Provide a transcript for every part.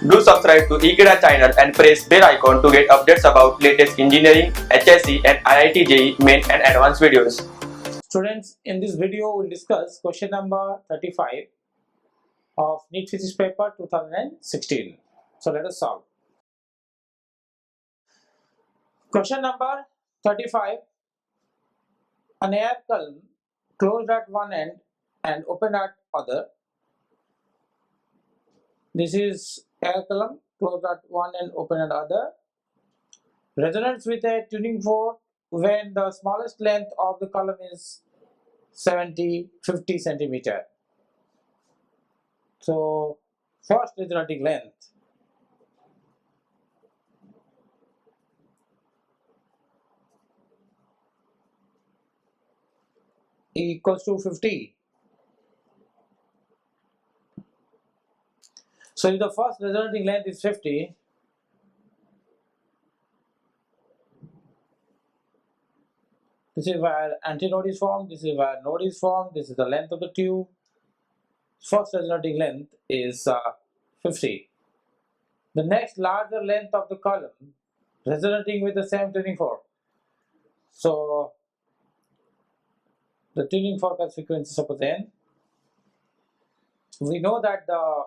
Do subscribe to Ekeeda channel and press bell icon to get updates about latest engineering, HSC and IIT JEE main and advanced videos. Students, in this video we'll discuss question number 35 of NEET Physics paper 2016. So let us solve. Question number 35. An air column closed at one end and open at other. This is air column closed at one end, open at other. Resonates with a tuning fork when the smallest length of the column is 50 centimeter. So first resonating length equals to 50. So if the first resonating length is 50, this is where antinode is formed, this is where node is formed, this is the length of the tube. First resonating length is 50. The next larger length of the column resonating with the same tuning fork. So the tuning fork has frequency suppose n. We know that the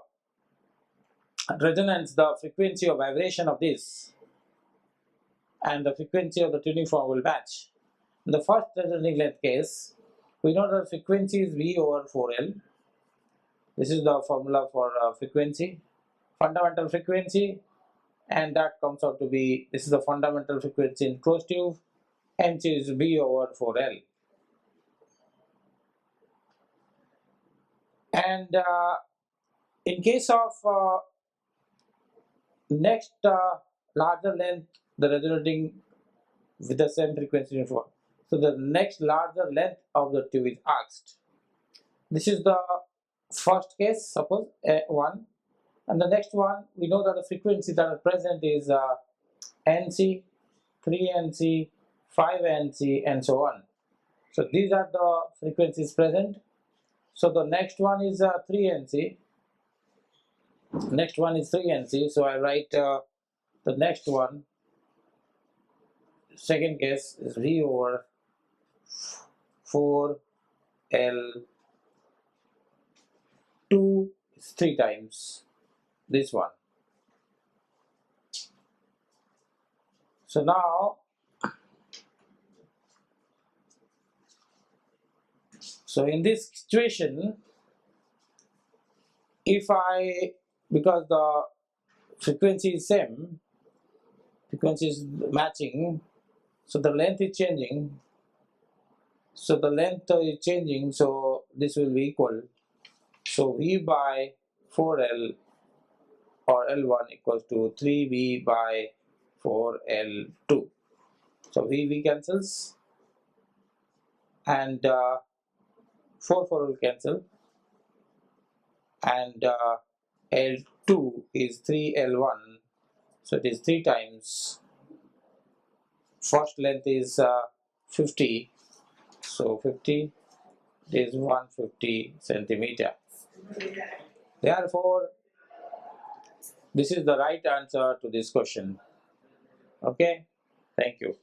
resonance, the frequency of vibration of this and the frequency of the tuning fork will match. In the first resonating length case, we know that frequency is V over 4L. This is the formula for frequency, fundamental frequency, and that comes out to be, this is the fundamental frequency in closed tube, hence is V over 4L. And in case of next larger length, the resonating with the same frequency for. So the next larger length of the tube is asked. This is the first case, suppose 1, and the next one we know that the frequency that are present is NC, 3NC, 5NC, and so on. So these are the frequencies present. So the next one is 3NC. Next one is 3NC. So I write the next one. Second case is V over 4L. 2 is 3 times this one. So now, so in this situation, if because the frequency is same, frequency is matching, so the length is changing, so the length is changing, so this will be equal. So V by 4L or L1 equals to 3V by 4L2. So V cancels and 4 will cancel, and L2 is 3L1, so it is 3 times. First length is 50, so 50 is 150 centimeter. Therefore, this is the right answer to this question. Okay, thank you.